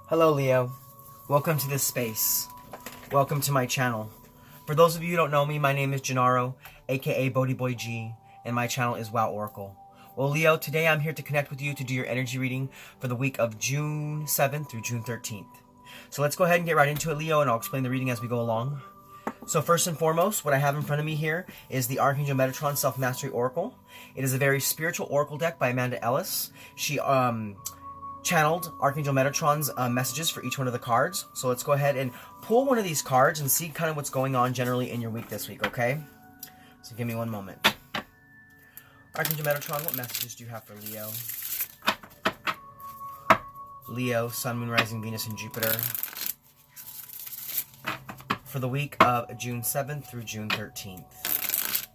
Hello Leo, welcome to this space. Welcome to my channel. For those of you who don't know me, my name is Gennaro, aka BhodiBoy G, and my channel is Wow Oracle. Well Leo, today I'm here to connect with you to do your energy reading for the week of June 7th through June 13th. So let's go ahead and get right into it, Leo, and I'll explain the reading as we go along. So first and foremost, what I have in front of me here is the Archangel Metatron Self-Mastery Oracle. It is a very spiritual oracle deck by Ellis. She channeled Archangel Metatron's messages for each one of the cards. So let's go ahead and pull one of these cards and see kind of what's going on generally in your week this week, okay? So give me one moment. Archangel Metatron, what messages do you have for Leo? Leo, Sun, Moon, Rising, Venus, and Jupiter. For the week of June 7th through June 13th.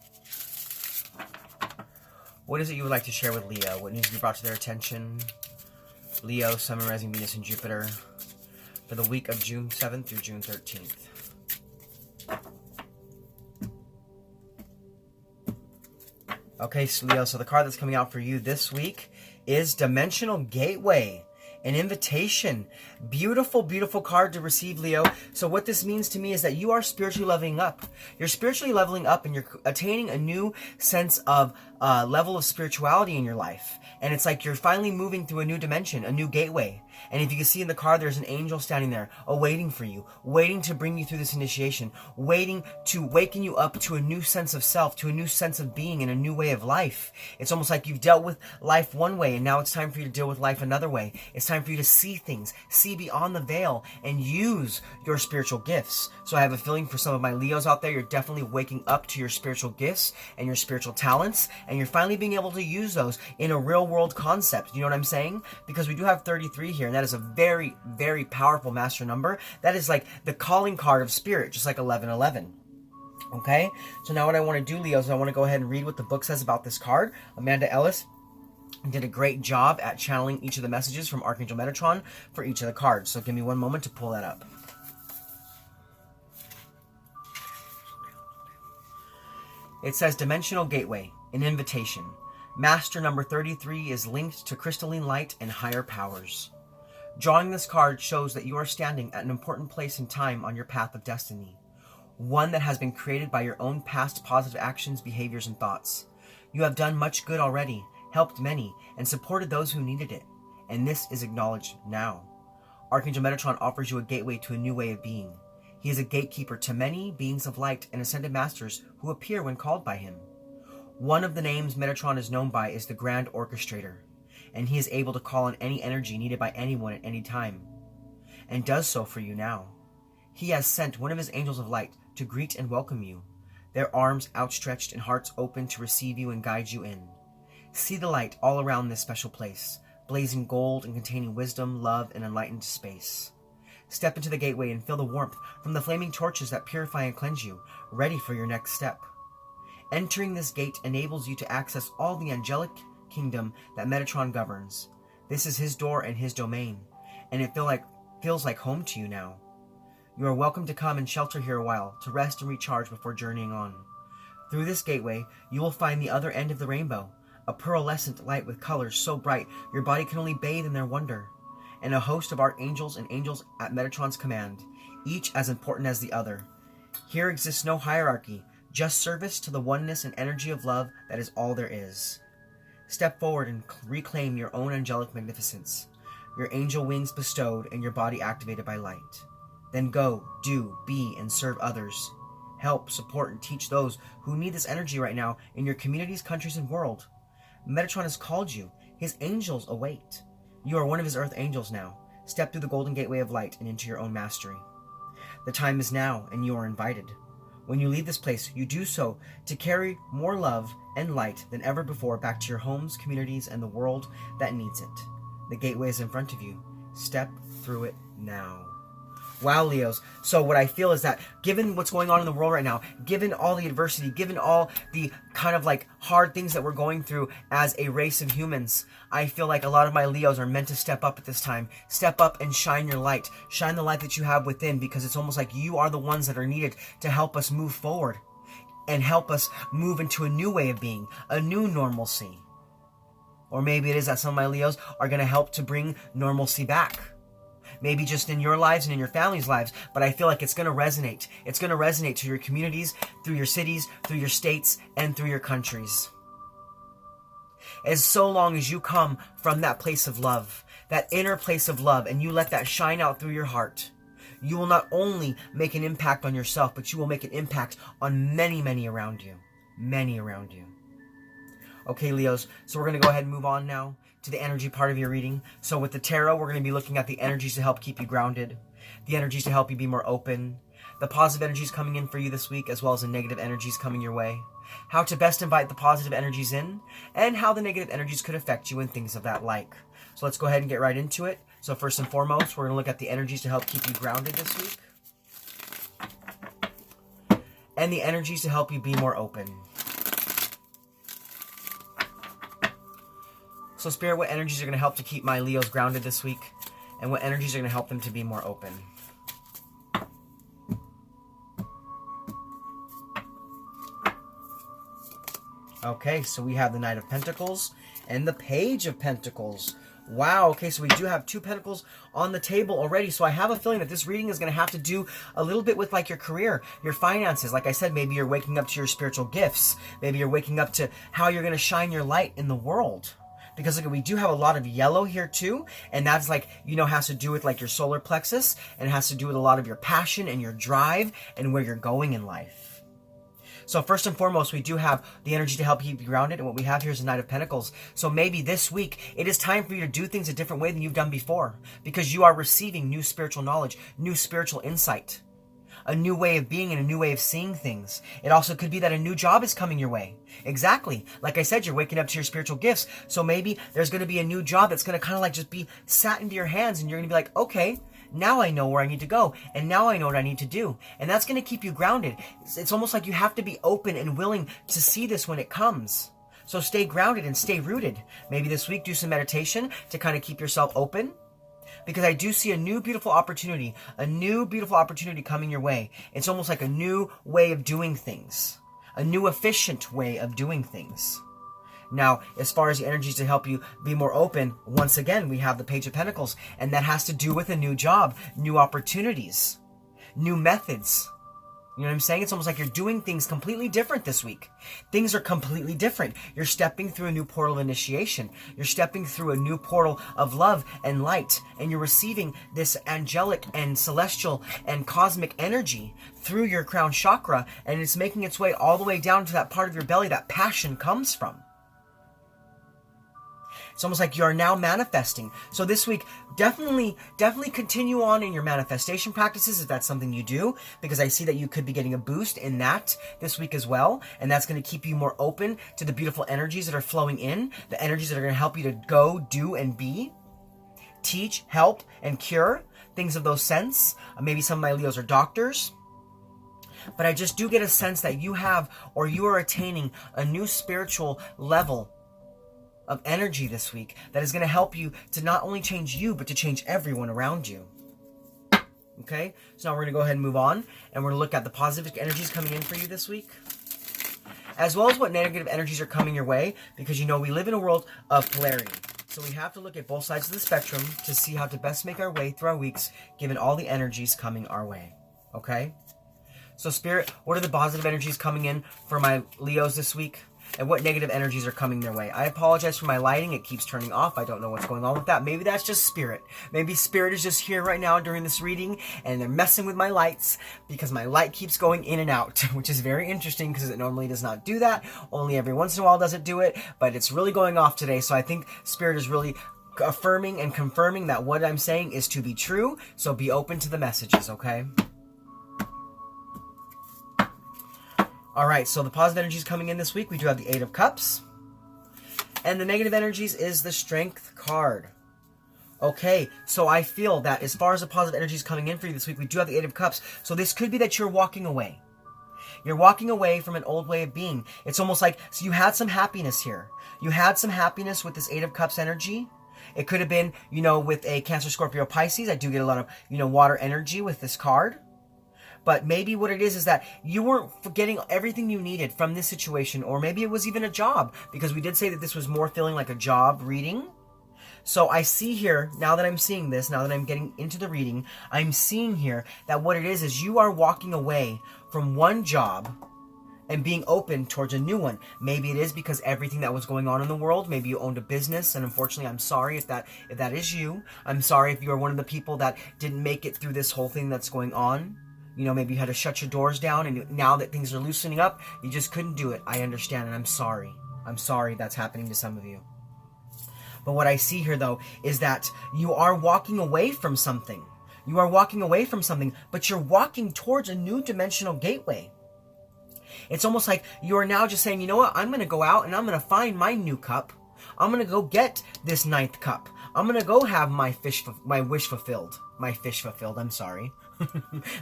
What is it you would like to share with Leo? What needs to be brought to their attention? Leo, Sun, Moon, Rising, Venus, and Jupiter for the week of June 7th through June 13th. Okay, so Leo, so the card that's coming out for you this week is Dimensional Gateway. An invitation. Beautiful, beautiful card to receive, Leo. So what this means to me is that you are spiritually leveling up. You're spiritually leveling up and you're attaining a new sense of level of spirituality in your life. And it's like you're finally moving through a new dimension, a new gateway. And if you can see in the card, there's an angel standing there, awaiting for you, waiting to bring you through this initiation, waiting to waken you up to a new sense of self, to a new sense of being and a new way of life. It's almost like you've dealt with life one way, and now it's time for you to deal with life another way. It's time for you to see things, see beyond the veil, and use your spiritual gifts. So I have a feeling for some of my Leos out there, you're definitely waking up to your spiritual gifts and your spiritual talents, and you're finally being able to use those in a real world concept. You know what I'm saying? Because we do have 33 here, and that is a very, very powerful master number. That is like the calling card of spirit, just like 1111. Okay? So now what I want to do, Leo, is I want to go ahead and read what the book says about this card. Ellis did a great job at channeling each of the messages from Archangel Metatron for each of the cards. So give me one moment to pull that up. It says Dimensional Gateway, an invitation. Master number 33 is linked to crystalline light and higher powers. Drawing this card shows that you are standing at an important place in time on your path of destiny. One that has been created by your own past positive actions, behaviors, and thoughts. You have done much good already, helped many, and supported those who needed it. And this is acknowledged now. Archangel Metatron offers you a gateway to a new way of being. He is a gatekeeper to many beings of light and ascended masters who appear when called by him. One of the names Metatron is known by is the Grand Orchestrator, and he is able to call on any energy needed by anyone at any time, and does so for you now. He has sent one of his angels of light to greet and welcome you, their arms outstretched and hearts open to receive you and guide you in. See the light all around this special place, blazing gold and containing wisdom, love, and enlightened space. Step into the gateway and feel the warmth from the flaming torches that purify and cleanse you, ready for your next step. Entering this gate enables you to access all the angelic kingdom that Metatron governs. This is his door and his domain, and it feels like home to you now. You are welcome to come and shelter here a while, to rest and recharge before journeying on. Through this gateway, you will find the other end of the rainbow, a pearlescent light with colors so bright your body can only bathe in their wonder, and a host of archangels and angels at Metatron's command, each as important as the other. Here exists no hierarchy, just service to the oneness and energy of love that is all there is. Step forward and reclaim your own angelic magnificence, your angel wings bestowed and your body activated by light. Then go, do, be, and serve others. Help, support, and teach those who need this energy right now in your communities, countries, and world. Metatron has called you. His angels await. You are one of his earth angels now. Step through the golden gateway of light and into your own mastery. The time is now, and you are invited. When you leave this place, you do so to carry more love and light than ever before back to your homes, communities, and the world that needs it. The gateway is in front of you. Step through it now. Wow, Leos. So what I feel is that given what's going on in the world right now, given all the adversity, given all the kind of like hard things that we're going through as a race of humans, I feel like a lot of my Leos are meant to step up at this time. Step up and shine your light. Shine the light that you have within, because it's almost like you are the ones that are needed to help us move forward and help us move into a new way of being, a new normalcy. Or maybe it is that some of my Leos are going to help to bring normalcy back. maybe just in your lives and in your family's lives, but I feel like it's going to resonate. It's going to resonate to your communities, through your cities, through your states, and through your countries. As so long as you come from that place of love, that inner place of love, and you let that shine out through your heart, you will not only make an impact on yourself, but you will make an impact on many, many around you. Many around you. Okay, Leos, so we're going to go ahead and move on now to the energy part of your reading. So with the tarot, we're going to be looking at the energies to help keep you grounded, the energies to help you be more open, the positive energies coming in for you this week, as well as the negative energies coming your way, how to best invite the positive energies in, and how the negative energies could affect you and things of that like. So let's go ahead and get right into it. So first and foremost, we're going to look at the energies to help keep you grounded this week, and the energies to help you be more open. So Spirit, what energies are going to help to keep my Leos grounded this week? And what energies are going to help them to be more open? Okay, so we have the Knight of Pentacles and the Page of Pentacles. Wow, okay, so we do have 2 pentacles on the table already. So I have a feeling that this reading is going to have to do a little bit with like your career, your finances. Like I said, maybe you're waking up to your spiritual gifts. Maybe you're waking up to how you're going to shine your light in the world. Because look, we do have a lot of yellow here too, and that's like, you know, has to do with like your solar plexus, and it has to do with a lot of your passion and your drive and where you're going in life. So first and foremost, we do have the energy to help you be grounded, and what we have here is the Knight of Pentacles. So maybe this week, it is time for you to do things a different way than you've done before, because you are receiving new spiritual knowledge, new spiritual insight, a new way of being and a new way of seeing things. It also could be that a new job is coming your way. Exactly. Like I said, you're waking up to your spiritual gifts. So maybe there's going to be a new job that's going to kind of like just be sat into your hands, and you're going to be like, okay, now I know where I need to go, and now I know what I need to do. And that's going to keep you grounded. It's almost like you have to be open and willing to see this when it comes. So stay grounded and stay rooted. Maybe this week do some meditation to kind of keep yourself open. Because I do see a new beautiful opportunity coming your way. It's almost like a new way of doing things, a new efficient way of doing things. Now, as far as the energies to help you be more open, once again, we have the Page of Pentacles, and that has to do with a new job, new opportunities, new methods. You know what I'm saying? It's almost like you're doing things completely different this week. Things are completely different. You're stepping through a new portal of initiation. You're stepping through a new portal of love and light. And you're receiving this angelic and celestial and cosmic energy through your crown chakra. And it's making its way all the way down to that part of your belly that passion comes from. It's almost like you are now manifesting. So this week, definitely continue on in your manifestation practices if that's something you do, because I see that you could be getting a boost in that this week as well. And that's going to keep you more open to the beautiful energies that are flowing in, the energies that are going to help you to go, do, and be, teach, help, and cure, things of those sense. Maybe some of my Leos are doctors. But I just do get a sense that you have, or you are attaining a new spiritual level of energy this week that is going to help you to not only change you, but to change everyone around you. Okay, so now we're going to go ahead and move on, and we're going to look at the positive energies coming in for you this week, as well as what negative energies are coming your way, because you know we live in a world of polarity. So we have to look at both sides of the spectrum to see how to best make our way through our weeks, given all the energies coming our way. Okay, so Spirit, what are the positive energies coming in for my Leos this week? And what negative energies are coming their way? I apologize for my lighting. It keeps turning off. I don't know what's going on with that. Maybe that's just Spirit. Maybe Spirit is just here right now during this reading, and they're messing with my lights because my light keeps going in and out, which is very interesting because it normally does not do that. Only every once in a while does it do it, but it's really going off today. So I think Spirit is really affirming and confirming that what I'm saying is to be true. So be open to the messages, okay? All right, so the positive energies coming in this week, we do have the 8 of Cups. And the negative energies is the Strength card. Okay, so I feel that as far as the positive energies coming in for you this week, we do have the 8 of Cups. So this could be that you're walking away. You're walking away from an old way of being. It's almost like, so you had some happiness here. You had some happiness with this 8 of Cups energy. It could have been, you know, with a Cancer, Scorpio, Pisces. I do get a lot of, you know, water energy with this card. But maybe what it is that you weren't getting everything you needed from this situation, or maybe it was even a job, because we did say that this was more feeling like a job reading. So I see here, now that I'm seeing this, now that I'm getting into the reading, I'm seeing here that what it is you are walking away from one job and being open towards a new one. Maybe it is because everything that was going on in the world, maybe you owned a business, and unfortunately I'm sorry if that is you. I'm sorry if you are one of the people that didn't make it through this whole thing that's going on. You know, maybe you had to shut your doors down, and now that things are loosening up, you just couldn't do it. I understand, and I'm sorry. I'm sorry that's happening to some of you. But what I see here, though, is that you are walking away from something. You are walking away from something, but you're walking towards a new dimensional gateway. It's almost like you are now just saying, you know what, I'm going to go out and I'm going to find my new cup. I'm going to go get this 9th cup. I'm going to go have my wish fulfilled. My fish fulfilled, I'm sorry.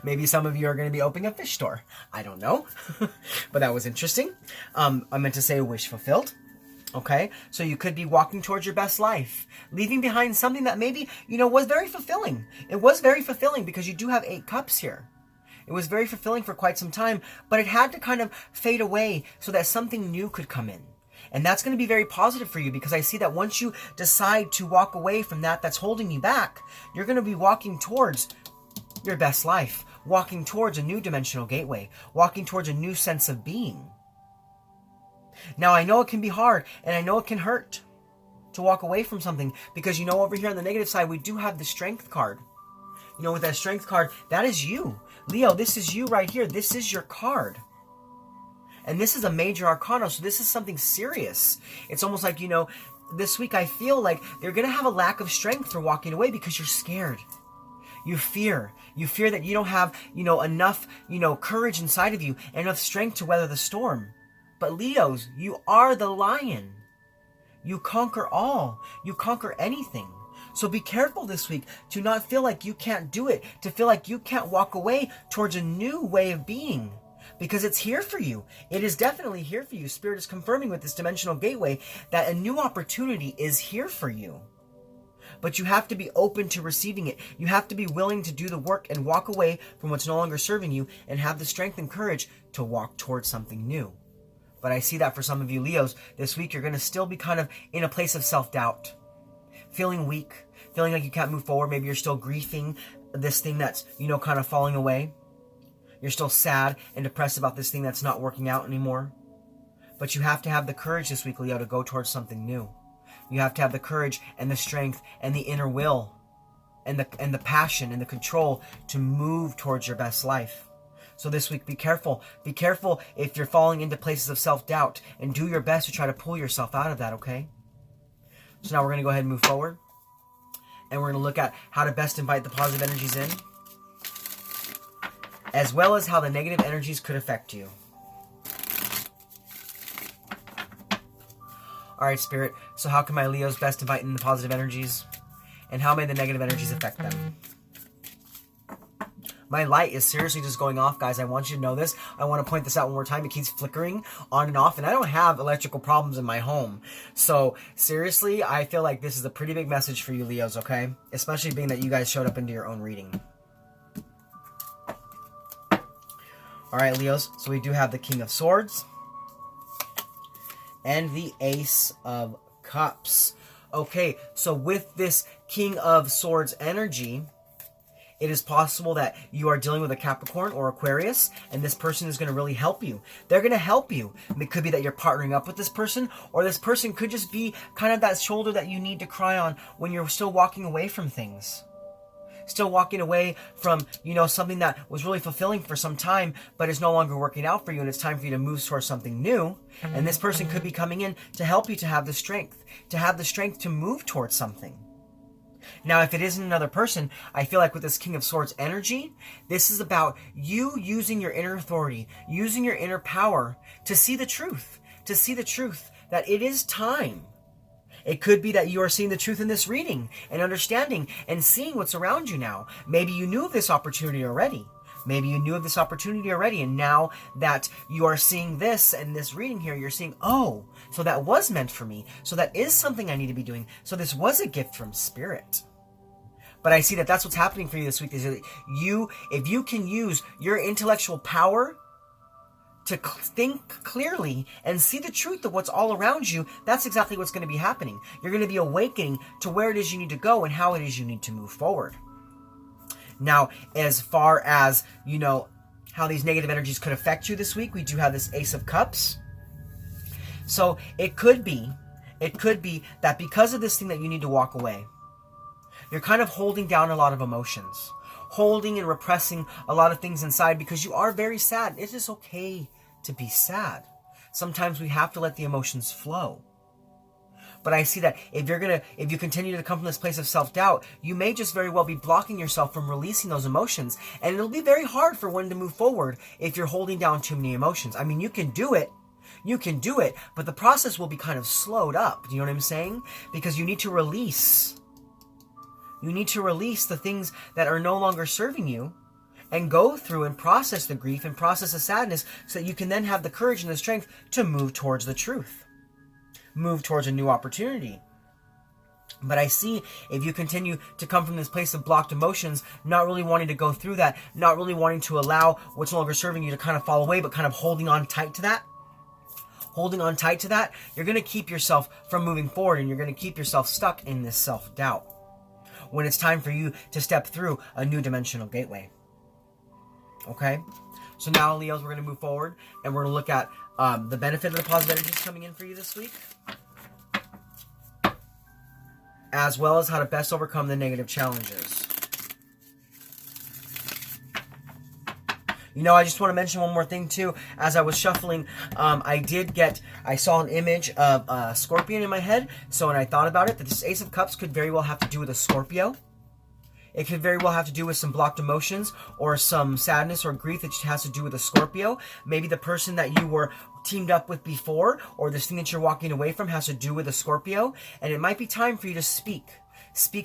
Maybe some of you are going to be opening a fish store. I don't know. But that was interesting. I meant to say wish fulfilled. Okay, so you could be walking towards your best life, leaving behind something that maybe, you know, was very fulfilling. It was very fulfilling because you do have 8 cups here. It was very fulfilling for quite some time, but it had to kind of fade away so that something new could come in. And that's going to be very positive for you, because I see that once you decide to walk away from that's holding you back, you're going to be walking towards your best life, walking towards a new dimensional gateway, walking towards a new sense of being. Now, I know it can be hard, and I know it can hurt to walk away from something, because, you know, over here on the negative side, we do have the Strength card. You know, with that Strength card, that is you. Leo, this is you right here. This is your card. And this is a major arcana, so this is something serious. It's almost like, you know, this week I feel like you're going to have a lack of strength for walking away because you're scared. You fear. You fear that you don't have, you know, enough, you know, courage inside of you, enough strength to weather the storm. But Leos, you are the lion. You conquer all. You conquer anything. So be careful this week to not feel like you can't do it, to feel like you can't walk away towards a new way of being, because it's here for you. It is definitely here for you. Spirit is confirming with this dimensional gateway that a new opportunity is here for you. But you have to be open to receiving it. You have to be willing to do the work and walk away from what's no longer serving you, and have the strength and courage to walk towards something new. But I see that for some of you Leos, this week you're going to still be kind of in a place of self-doubt, feeling weak, feeling like you can't move forward. Maybe you're still grieving this thing that's, you know, kind of falling away. You're still sad and depressed about this thing that's not working out anymore. But you have to have the courage this week, Leo, to go towards something new. You have to have the courage and the strength and the inner will and the passion and the control to move towards your best life. So this week, be careful. Be careful if you're falling into places of self-doubt, and do your best to try to pull yourself out of that, okay? So now we're going to go ahead and move forward. And we're going to look at how to best invite the positive energies in, as well as how the negative energies could affect you. Alright, Spirit, so how can my Leos best invite in the positive energies? And how may the negative energies affect them? My light is seriously just going off, guys. I want you to know this. I want to point this out one more time. It keeps flickering on and off, and I don't have electrical problems in my home. So, seriously, I feel like this is a pretty big message for you, Leos, okay? Especially being that you guys showed up into your own reading. Alright, Leos, so we do have the King of Swords and the Ace of Cups. Okay, so with this King of Swords energy, it is possible that you are dealing with a Capricorn or Aquarius, and this person is going to really help you. They're going to help you. It could be that you're partnering up with this person, or this person could just be kind of that shoulder that you need to cry on when you're still walking away from things. Still walking away from, you know, something that was really fulfilling for some time, but is no longer working out for you, and it's time for you to move towards something new. And this person could be coming in to help you to have the strength to move towards something. Now, if it isn't another person, I feel like with this King of Swords energy, this is about you using your inner authority, using your inner power to see the truth that it is time. It could be that you are seeing the truth in this reading and understanding and seeing what's around you now. Maybe you knew of this opportunity already. And now that you are seeing this and this reading here, you're seeing, oh, so that was meant for me. So that is something I need to be doing. So this was a gift from Spirit. But I see that that's what's happening for you this week, is that if you can use your intellectual power to think clearly and see the truth of what's all around you, that's exactly what's going to be happening. You're going to be awakening to where it is you need to go and how it is you need to move forward. Now, as far as, how these negative energies could affect you this week, we do have this Ace of Cups. So it could be that because of this thing that you need to walk away, you're kind of holding down a lot of emotions, holding and repressing a lot of things inside because you are very sad. It is okay to be sad. Sometimes we have to let the emotions flow. But I see that if you continue to come from this place of self-doubt, you may just very well be blocking yourself from releasing those emotions. And it'll be very hard for one to move forward if you're holding down too many emotions. I mean, you can do it, but the process will be kind of slowed up. Do you know what I'm saying? Because you need to release. You need to release the things that are no longer serving you and go through and process the grief and process the sadness so that you can then have the courage and the strength to move towards the truth. Move towards a new opportunity. But I see if you continue to come from this place of blocked emotions, not really wanting to go through that, not really wanting to allow what's no longer serving you to kind of fall away, but kind of holding on tight to that, you're going to keep yourself from moving forward, and you're going to keep yourself stuck in this self-doubt when it's time for you to step through a new dimensional gateway. Okay? So now, Leos, we're going to move forward, and we're going to look at the benefit of the positive energies coming in for you this week, as well as how to best overcome the negative challenges. I just want to mention one more thing too. As I was shuffling, I saw an image of a scorpion in my head. So when I thought about it, that this Ace of Cups could very well have to do with a Scorpio. It could very well have to do with some blocked emotions or some sadness or grief that has to do with a Scorpio. Maybe the person that you were teamed up with before, or this thing that you're walking away from, has to do with a Scorpio. And it might be time for you to speak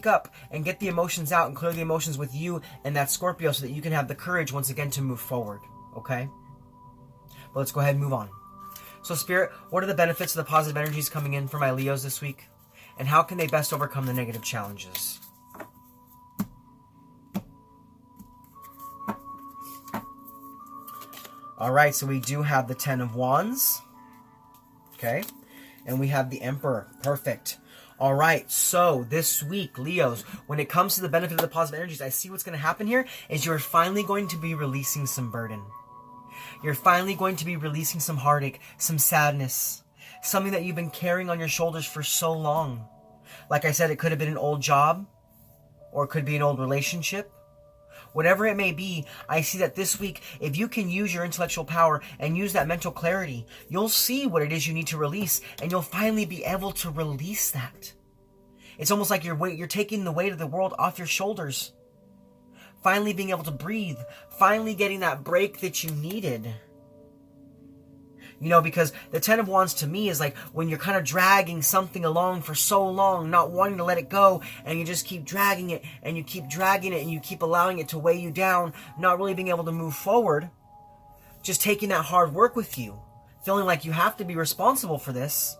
up and get the emotions out and clear the emotions with you and that Scorpio so that you can have the courage once again to move forward. Okay? But let's go ahead and move on. So Spirit, what are the benefits of the positive energies coming in for my Leos this week? And how can they best overcome the negative challenges? Alright, so we do have the Ten of Wands. Okay? And we have the Emperor. Perfect. Alright, so this week, Leos, when it comes to the benefit of the positive energies, I see what's going to happen here is you're finally going to be releasing some burden. You're finally going to be releasing some heartache, some sadness, something that you've been carrying on your shoulders for so long. Like I said, it could have been an old job, or it could be an old relationship. Whatever it may be, I see that this week, if you can use your intellectual power and use that mental clarity, you'll see what it is you need to release, and you'll finally be able to release that. It's almost like you're taking the weight of the world off your shoulders. Finally being able to breathe. Finally getting that break that you needed. Because the Ten of Wands to me is like when you're kind of dragging something along for so long, not wanting to let it go, and you just keep dragging it, and you keep dragging it, and you keep allowing it to weigh you down, not really being able to move forward, just taking that hard work with you, feeling like you have to be responsible for this.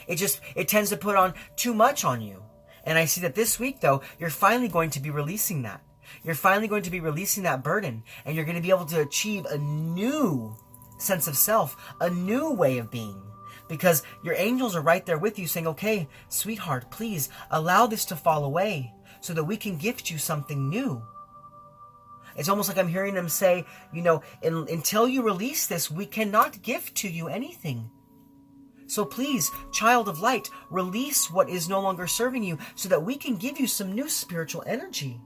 It tends to put on too much on you. And I see that this week, though, you're finally going to be releasing that. You're finally going to be releasing that burden, and you're going to be able to achieve a new sense of self, a new way of being, because your angels are right there with you saying, okay, sweetheart, please allow this to fall away so that we can gift you something new. It's almost like I'm hearing them say, until you release this, we cannot gift to you anything. So please, child of light, release what is no longer serving you so that we can give you some new spiritual energy,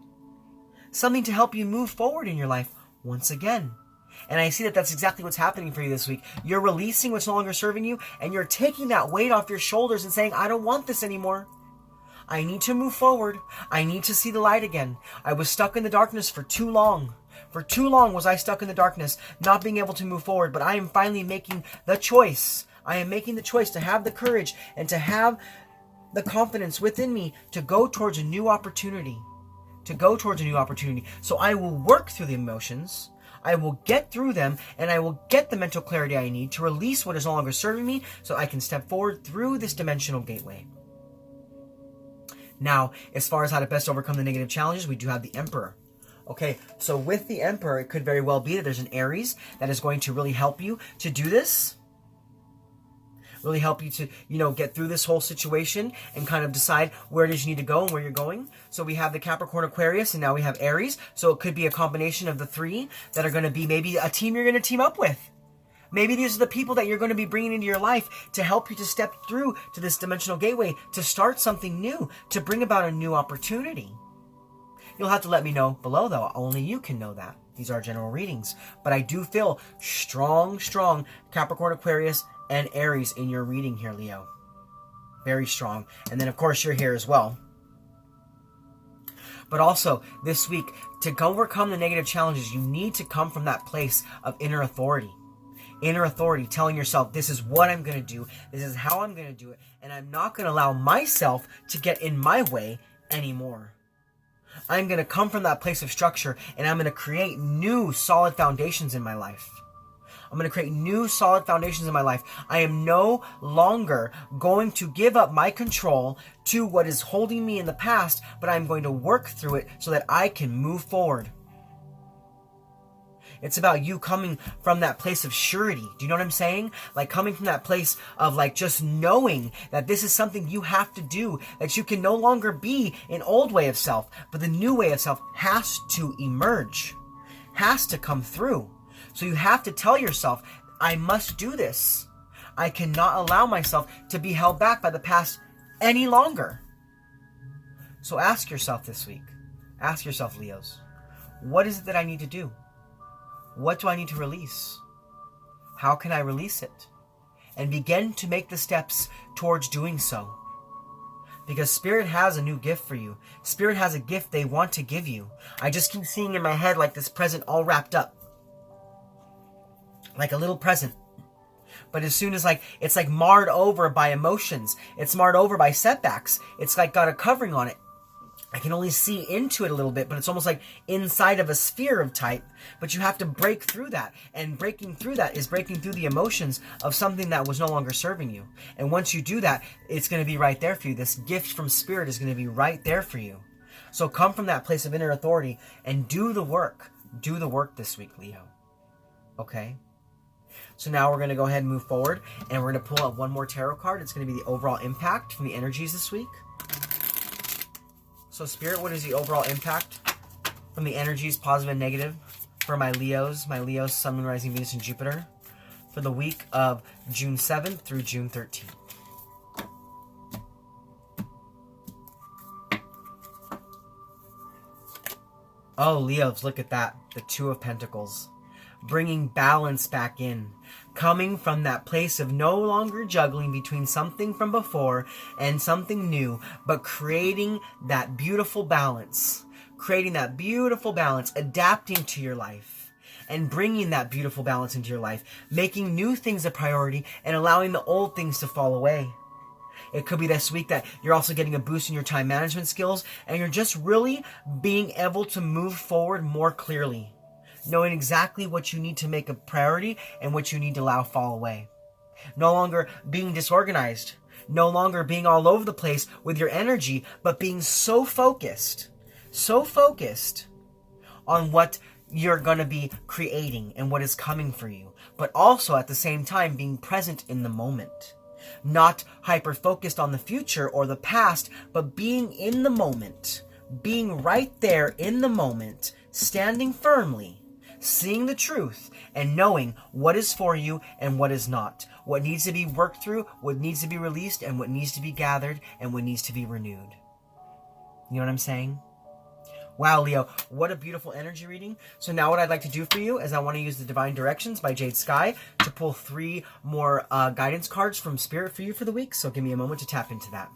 something to help you move forward in your life once again. And I see that that's exactly what's happening for you this week. You're releasing what's no longer serving you, and you're taking that weight off your shoulders and saying, I don't want this anymore. I need to move forward. I need to see the light again. I was stuck in the darkness for too long. For too long was I stuck in the darkness, not being able to move forward. But I am finally making the choice. I am making the choice to have the courage and to have the confidence within me to go towards a new opportunity. So I will work through the emotions. I will get through them, and I will get the mental clarity I need to release what is no longer serving me so I can step forward through this dimensional gateway. Now, as far as how to best overcome the negative challenges, we do have the Emperor. Okay, so with the Emperor, it could very well be that there's an Aries that is going to really help you to do this. Really help you to, get through this whole situation and kind of decide where it is you need to go and where you're going. So we have the Capricorn, Aquarius, and now we have Aries. So it could be a combination of the three that are going to be maybe a team you're going to team up with. Maybe these are the people that you're going to be bringing into your life to help you to step through to this dimensional gateway, to start something new, to bring about a new opportunity. You'll have to let me know below, though. Only you can know that. These are general readings. But I do feel strong Capricorn, Aquarius, and Aries in your reading here, Leo. Very strong. And then, of course, you're here as well. But also, this week, to overcome the negative challenges, you need to come from that place of inner authority. Inner authority, telling yourself, this is what I'm going to do. This is how I'm going to do it. And I'm not going to allow myself to get in my way anymore. I'm going to come from that place of structure, and I'm going to create new solid foundations in my life. I'm going to create new solid foundations in my life. I am no longer going to give up my control to what is holding me in the past, but I'm going to work through it so that I can move forward. It's about you coming from that place of surety. Do you know what I'm saying? Like coming from that place of like just knowing that this is something you have to do, that you can no longer be an old way of self, but the new way of self has to emerge, has to come through. So you have to tell yourself, I must do this. I cannot allow myself to be held back by the past any longer. So ask yourself this week, ask yourself, Leos, what is it that I need to do? What do I need to release? How can I release it? And begin to make the steps towards doing so. Because Spirit has a new gift for you. Spirit has a gift they want to give you. I just keep seeing in my head like this present all wrapped up. Like a little present. But as soon as it's like marred over by emotions. It's marred over by setbacks. It's like got a covering on it. I can only see into it a little bit, but it's almost like inside of a sphere of type. But you have to break through that. And breaking through that is breaking through the emotions of something that was no longer serving you. And once you do that, it's going to be right there for you. This gift from Spirit is going to be right there for you. So come from that place of inner authority and do the work. Do the work this week, Leo. Okay? So now we're going to go ahead and move forward. And we're going to pull out one more tarot card. It's going to be the overall impact from the energies this week. So Spirit, what is the overall impact from the energies, positive and negative, for my Leos, Sun, Moon, Rising, Venus, and Jupiter, for the week of June 7th through June 13th? Oh, Leos, look at that. The Two of Pentacles. Bringing balance back in. Coming from that place of no longer juggling between something from before and something new, but creating that beautiful balance. Creating that beautiful balance, adapting to your life, and bringing that beautiful balance into your life. Making new things a priority and allowing the old things to fall away. It could be this week that you're also getting a boost in your time management skills, and you're just really being able to move forward more clearly. Knowing exactly what you need to make a priority and what you need to allow fall away. No longer being disorganized. No longer being all over the place with your energy, but being so focused on what you're going to be creating and what is coming for you. But also at the same time being present in the moment. Not hyper-focused on the future or the past, but being in the moment. Being right there in the moment, standing firmly. Seeing the truth and knowing what is for you and what is not. What needs to be worked through, what needs to be released, and what needs to be gathered, and what needs to be renewed. You know what I'm saying? Wow, Leo, what a beautiful energy reading. So now what I'd like to do for you is I want to use the Divine Directions by Jade Sky to pull 3 more guidance cards from Spirit for you for the week. So give me a moment to tap into that.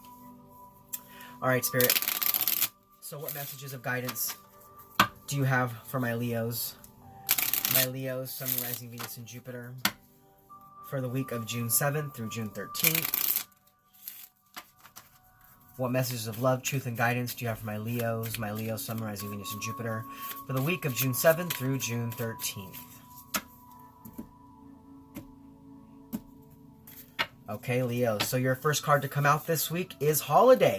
All right, Spirit. So what messages of guidance do you have for my Leos? My Leos, Sun, Rising, Venus, and Jupiter for the week of June 7th through June 13th. What messages of love, truth, and guidance do you have for my Leos, Sun, Rising, Venus, and Jupiter for the week of June 7th through June 13th? Okay, Leos. So your first card to come out this week is Holiday.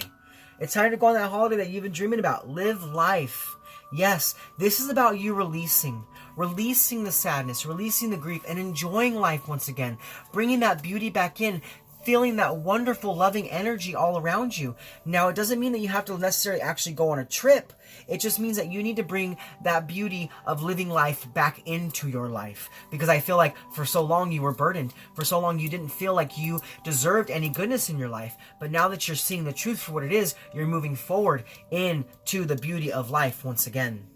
It's time to go on that holiday that you've been dreaming about. Live life. Yes, this is about you releasing the sadness, releasing the grief, and enjoying life once again, bringing that beauty back in, feeling that wonderful, loving energy all around you. Now, it doesn't mean that you have to necessarily actually go on a trip. It just means that you need to bring that beauty of living life back into your life. Because I feel like for so long you were burdened. For so long you didn't feel like you deserved any goodness in your life. But now that you're seeing the truth for what it is, you're moving forward into the beauty of life once again.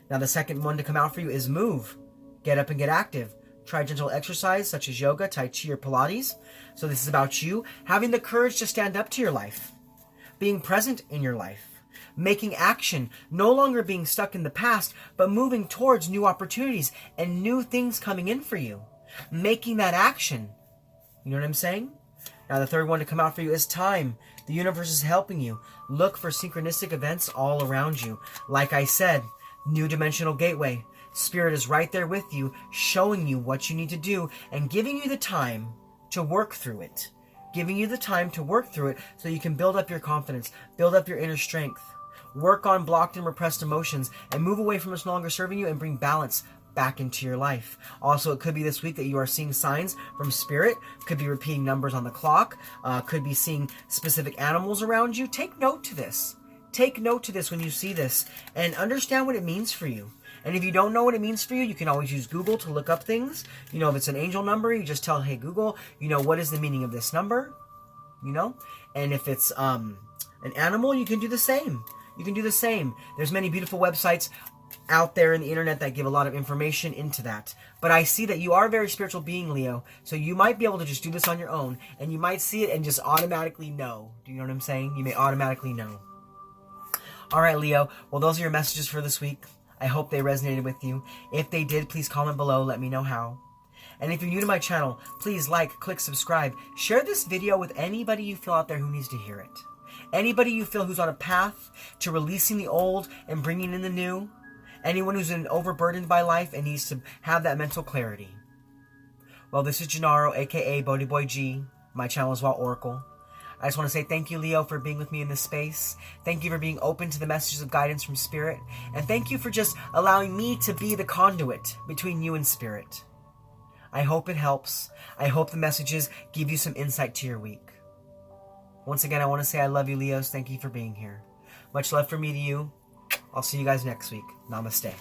Now, the second one to come out for you is move. Get up and get active. Try gentle exercise such as yoga, tai chi, or Pilates. So this is about you having the courage to stand up to your life, being present in your life, making action, no longer being stuck in the past, but moving towards new opportunities and new things coming in for you. Making that action. You know what I'm saying? Now, the third one to come out for you is time. The universe is helping you. Look for synchronistic events all around you. Like I said, new dimensional gateway. Spirit is right there with you, showing you what you need to do and giving you the time to work through it. Giving you the time to work through it so you can build up your confidence, build up your inner strength, work on blocked and repressed emotions, and move away from what's no longer serving you and bring balance back into your life. Also, it could be this week that you are seeing signs from Spirit, could be repeating numbers on the clock, could be seeing specific animals around you. Take note to this. Take note to this when you see this and understand what it means for you. And if you don't know what it means for you, you can always use Google to look up things. You know, if it's an angel number, you just tell, hey, Google, you know, what is the meaning of this number? You know? And if it's an animal, you can do the same. You can do the same. There's many beautiful websites out there in the internet that give a lot of information into that. But I see that you are a very spiritual being, Leo, so you might be able to just do this on your own, and you might see it and just automatically know. Do you know what I'm saying? You may automatically know. All right, Leo. Well, those are your messages for this week. I hope they resonated with you. If they did, please comment below. Let me know how. And if you're new to my channel, please like, click subscribe. Share this video with anybody you feel out there who needs to hear it. Anybody you feel who's on a path to releasing the old and bringing in the new. Anyone who's been overburdened by life and needs to have that mental clarity. Well, this is Gennaro, aka BhodiBoy G. My channel is Wild Oracle. I just want to say thank you, Leo, for being with me in this space. Thank you for being open to the messages of guidance from Spirit. And thank you for just allowing me to be the conduit between you and Spirit. I hope it helps. I hope the messages give you some insight to your week. Once again, I want to say I love you, Leos. Thank you for being here. Much love from me to you. I'll see you guys next week. Namaste.